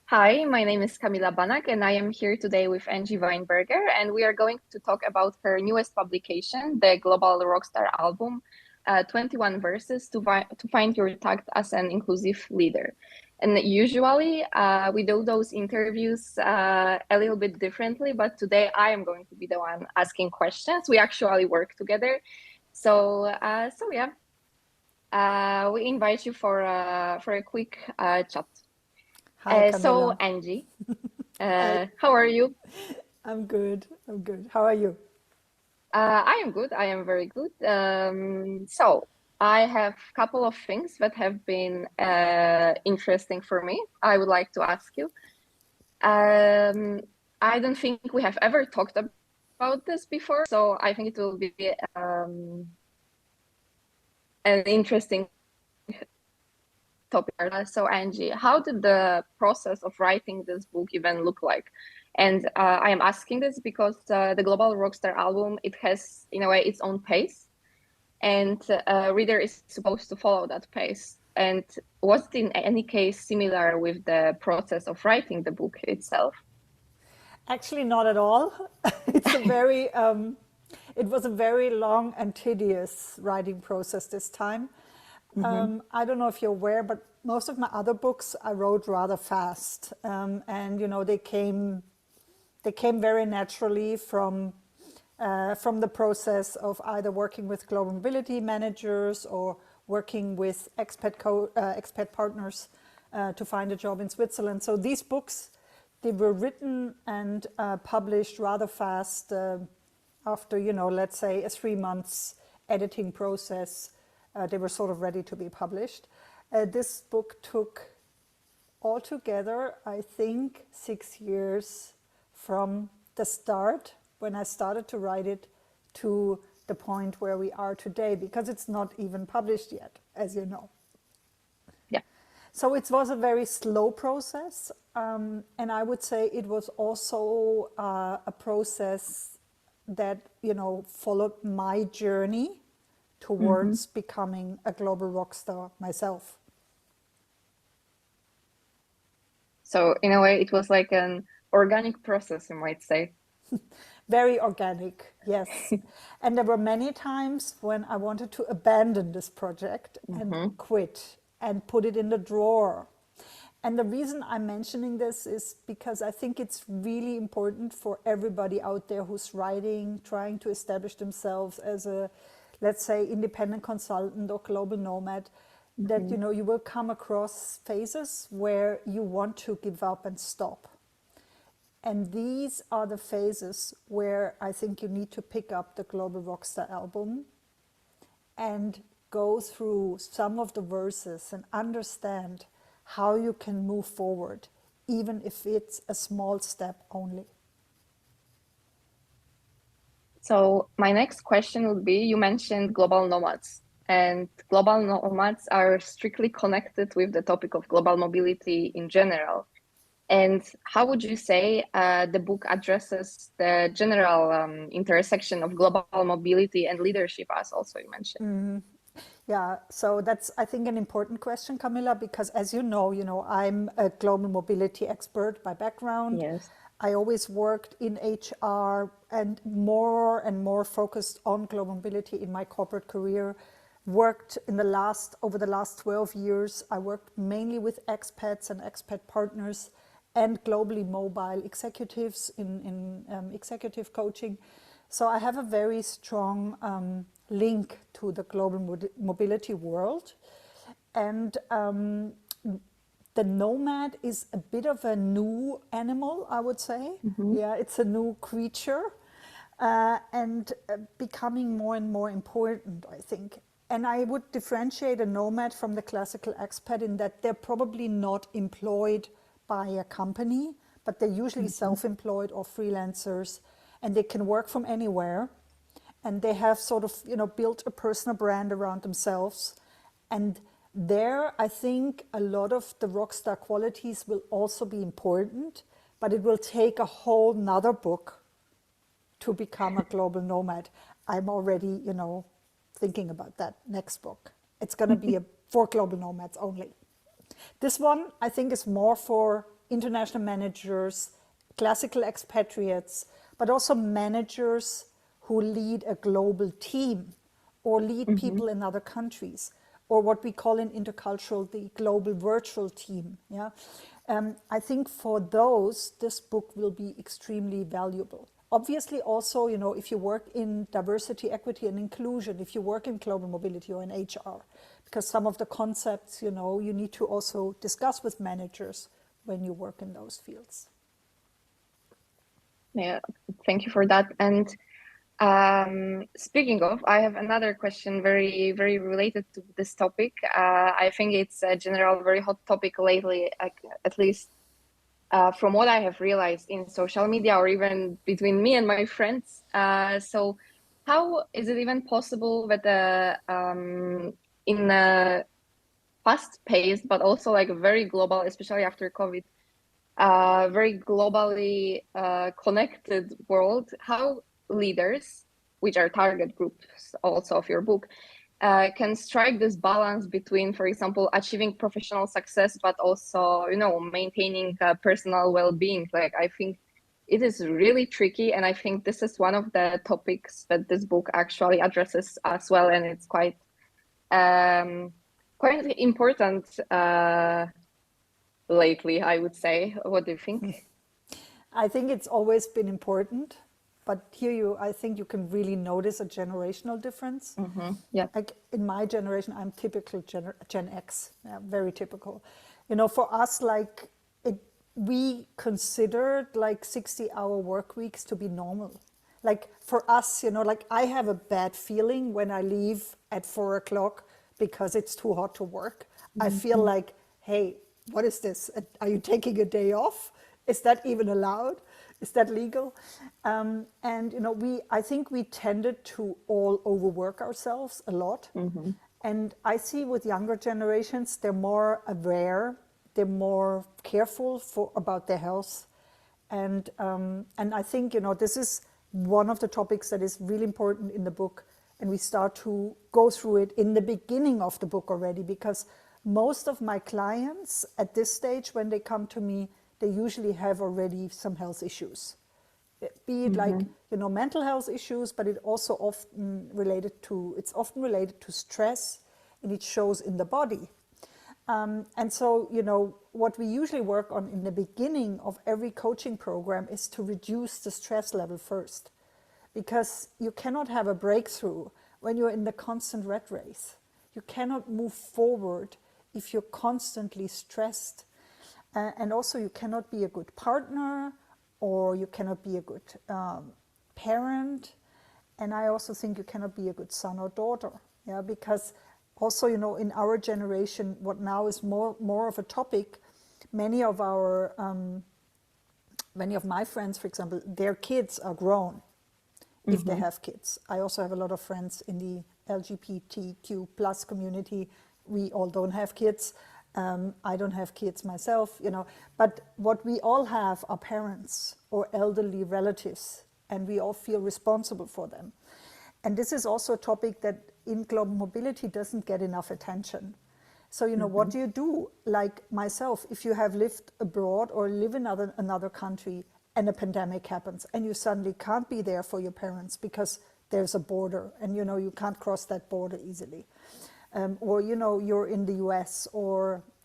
Hi, my name is Kamila Banak, and I am here today with Angie Weinberger, and we are going to talk about her newest publication, the Global Rockstar Album, 21 Verses to Find Your Tact as an Inclusive Leader. And usually we do those interviews a little bit differently, but today I am going to be the one asking questions. We actually work together. So yeah, we invite you for a quick chat. Hi, So Camilla. Angie, Hi. how are you? I'm good. I'm good. How are you? I am good. I am very good. So I have a couple of things that have been interesting for me. I would like to ask you. Um, I don't think we have ever talked about this before, so I think it will be um, an interesting topic. So Angie, how did the process of writing this book even look like? And I am asking this because the Global Rockstar Album, it has, in a way, its own pace, and a reader is supposed to follow that pace. And was it in any case similar with the process of writing the book itself? Actually, not at all. It's a very, it was a very long and tedious writing process this time. Hmm. I don't know if you're aware, but most of my other books I wrote rather fast, and they came very naturally from the process of either working with global mobility managers or working with expat partners to find a job in Switzerland. So these books, they were written and published rather fast after, let's say a 3 months editing process. They were sort of ready to be published. This book took altogether, I think, 6 years from the start, when I started to write it, to the point where we are today, because it's not even published yet, as you know. Yeah. So it was a very slow process, and I would say it was also a process that, followed my journey Hmm. towards becoming a global rock star myself. So in a way, it was like an organic process, you might say. Very organic, yes. And there were many times when I wanted to abandon this project and Hmm. quit and put it in the drawer. And the reason I'm mentioning this is because I think it's really important for everybody out there who's writing, trying to establish themselves as a, let's say, independent consultant or global nomad, that Hmm. you will come across phases where you want to give up and stop. And these are the phases where I think you need to pick up the Global Rockstar album and go through some of the verses and understand how you can move forward, even if it's a small step only. So my next question would be, you mentioned global nomads, and global nomads are strictly connected with the topic of global mobility in general. And how would you say the book addresses the general intersection of global mobility and leadership, as also you mentioned? Yeah, so that's, I think, an important question, Camilla, because as I'm a global mobility expert by background. Yes. I always worked in HR and more focused on global mobility in my corporate career. Worked over the last 12 years, I worked mainly with expats and expat partners and globally mobile executives in executive coaching. So I have a very strong link to the global mobility world. And the nomad is a bit of a new animal, I would say. Hmm. Yeah, it's a new creature and becoming more and more important, I think. And I would differentiate a nomad from the classical expat in that they're probably not employed by a company, but they're usually Hmm. self-employed or freelancers, and they can work from anywhere. And they have sort of, built a personal brand around themselves. And there, I think a lot of the rockstar qualities will also be important, but it will take a whole nother book to become a global nomad. I'm already, thinking about that next book. It's going to be for global nomads only. This one, I think, is more for international managers, classical expatriates, but also managers who lead a global team or lead people in other countries, or what we call in intercultural the global virtual team. Yeah, I think for those, this book will be extremely valuable. Obviously, also, if you work in diversity, equity, and inclusion, if you work in global mobility or in HR, because some of the concepts, you need to also discuss with managers when you work in those fields. Yeah, thank you for that. And speaking of, I have another question very, very related to this topic. I think it's a general, very hot topic lately, at least from what I have realized in social media or even between me and my friends. So how is it even possible that in a fast-paced, but also like very global, especially after COVID, very globally connected world, how leaders, which are target groups also of your book, can strike this balance between, for example, achieving professional success, but also, maintaining personal well-being. Like, I think it is really tricky, and I think this is one of the topics that this book actually addresses as well, and it's quite important lately, I would say. What do you think? I think it's always been important, but here I think you can really notice a generational difference. Yeah. Like in my generation, I'm typical Gen X, yeah, very typical. For us, like we considered like 60-hour work weeks to be normal. Like for us, like I have a bad feeling when I leave at 4 o'clock because it's too hot to work. I feel like, hey, what is this? Are you taking a day off? Is that even allowed? Is that legal? And I think we tended to all overwork ourselves a lot. And I see with younger generations, they're more aware, they're more careful about their health, and I think this is one of the topics that is really important in the book, and we start to go through it in the beginning of the book already, because most of my clients at this stage, when they come to me, they usually have already some health issues, be it like mental health issues, but it's often related to stress, and it shows in the body. And so, what we usually work on in the beginning of every coaching program is to reduce the stress level first, because you cannot have a breakthrough when you're in the constant rat race. You cannot move forward if you're constantly stressed. And also, you cannot be a good partner, or you cannot be a good parent. And I also think you cannot be a good son or daughter, yeah, because also, in our generation, what now is more of a topic, many of my friends, for example, their kids are grown, if they have kids. I also have a lot of friends in the LGBTQ plus community. We all don't have kids. I don't have kids myself, but what we all have are parents or elderly relatives, and we all feel responsible for them. And this is also a topic that in global mobility doesn't get enough attention. So, what do you do? Like myself, if you have lived abroad or live in another country and a pandemic happens and you suddenly can't be there for your parents because there's a border and, you can't cross that border easily. Or, you're in the US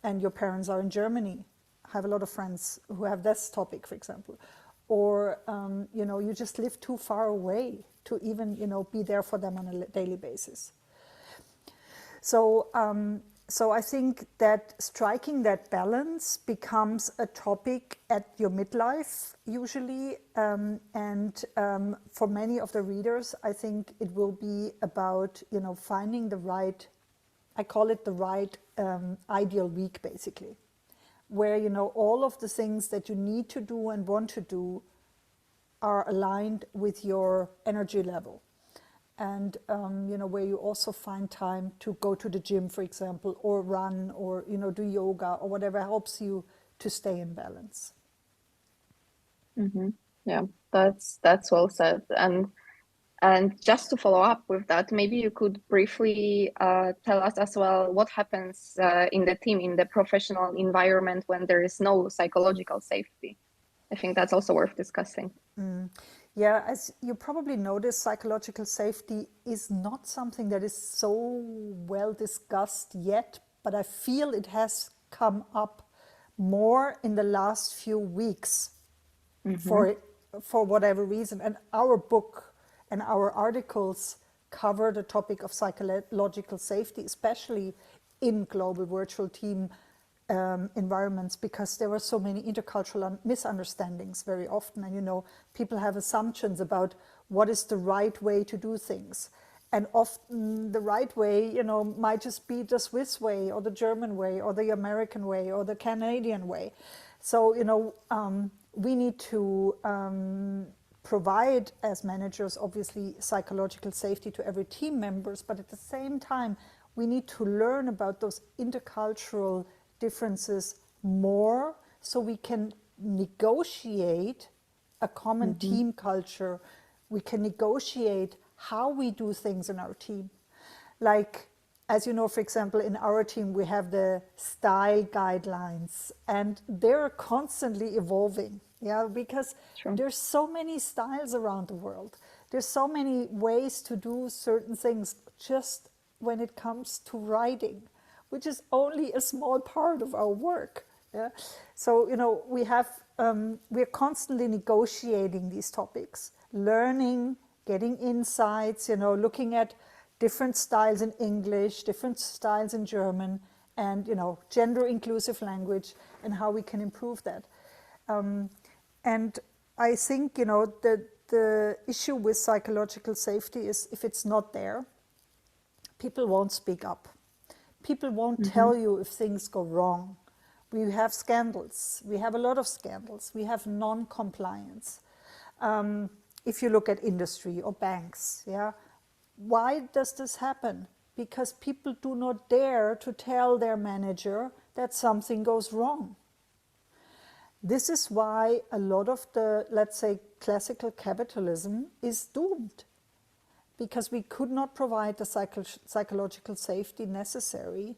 and your parents are in Germany. I have a lot of friends who have this topic, for example. Or, you just live too far away to even, be there for them on a daily basis. So I think that striking that balance becomes a topic at your midlife, usually. For many of the readers, I think it will be about, finding the right, I call it the right ideal week, basically, where, all of the things that you need to do and want to do are aligned with your energy level. And, where you also find time to go to the gym, for example, or run, or, do yoga, or whatever helps you to stay in balance. Yeah, that's well said. And And just to follow up with that, maybe you could briefly tell us as well what happens in the team, in the professional environment when there is no psychological safety. I think that's also worth discussing. Yeah, as you probably noticed, psychological safety is not something that is so well discussed yet, but I feel it has come up more in the last few weeks Mm-hmm. for whatever reason. And our book and our articles cover the topic of psychological safety, especially in global virtual team environments, because there were so many intercultural misunderstandings very often. And people have assumptions about what is the right way to do things. And often the right way, might just be the Swiss way or the German way or the American way or the Canadian way. So, we need to provide, as managers, obviously, psychological safety to every team members, but at the same time, we need to learn about those intercultural differences more so we can negotiate a common Mm-hmm. team culture. We can negotiate how we do things in our team. Like, as you know, for example, in our team, we have the style guidelines, and they're constantly evolving. Yeah, because Sure. there's so many styles around the world. There's so many ways to do certain things just when it comes to writing, which is only a small part of our work. Yeah? So, we're constantly negotiating these topics, learning, getting insights, looking at different styles in English, different styles in German, and, gender inclusive language and how we can improve that. And I think, the issue with psychological safety is if it's not there, people won't speak up. People won't Mm-hmm. tell you if things go wrong. We have scandals. We have a lot of scandals. We have non-compliance. If you look at industry or banks, yeah, why does this happen? Because people do not dare to tell their manager that something goes wrong. This is why a lot of the, let's say, classical capitalism is doomed, because we could not provide the psychological safety necessary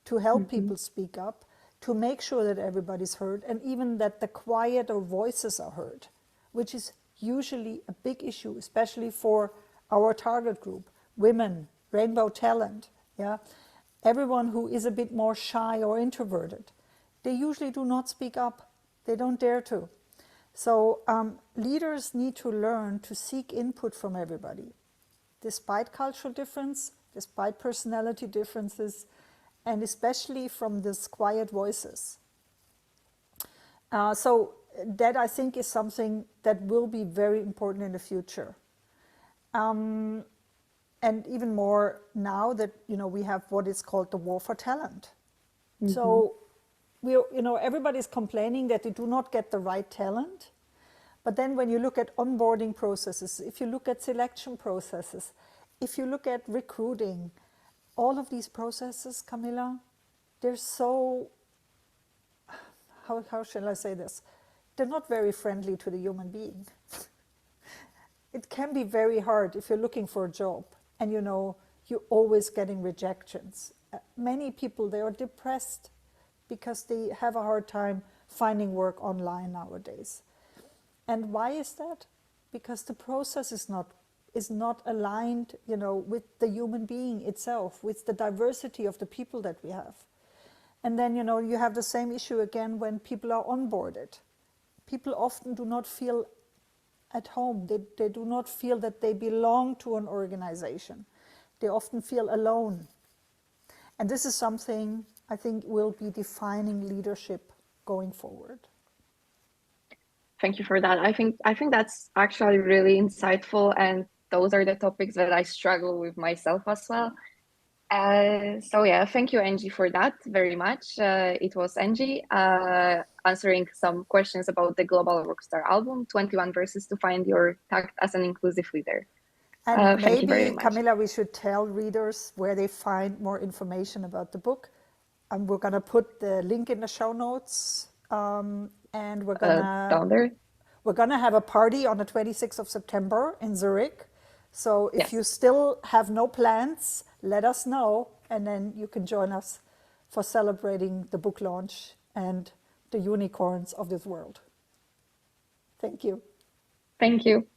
to help Mm-hmm. people speak up, to make sure that everybody's heard, and even that the quieter voices are heard, which is usually a big issue, especially for our target group, women, rainbow talent, yeah, everyone who is a bit more shy or introverted. They usually do not speak up. They don't dare to. So leaders need to learn to seek input from everybody, despite cultural difference, despite personality differences, and especially from these quiet voices. So that, I think, is something that will be very important in the future. And even more now that we have what is called the war for talent. Mm-hmm. So everybody's complaining that they do not get the right talent. But then when you look at onboarding processes, if you look at selection processes, if you look at recruiting, all of these processes, Camilla, they're so, how shall I say this? They're not very friendly to the human being. It can be very hard if you're looking for a job and you're always getting rejections. Many people, they are depressed because they have a hard time finding work online nowadays. And why is that? Because the process is not aligned, with the human being itself, with the diversity of the people that we have. And then, you have the same issue again when people are onboarded. People often do not feel at home. They do not feel that they belong to an organization. They often feel alone. And this is something I think will be defining leadership going forward. Thank you for that. I think that's actually really insightful, and those are the topics that I struggle with myself as well. So yeah, thank you, Angie, for that very much. It was Angie answering some questions about the Global Rockstar Album, 21 verses to find your tact as an inclusive leader. And Thank you very maybe, much. Camilla, we should tell readers where they find more information about the book. And we're going to put the link in the show notes. And Down there. we're gonna have a party on the 26th of September in Zurich. So if you Yes. still have no plans, let us know, and then you can join us for celebrating the book launch and the unicorns of this world. Thank you. Thank you.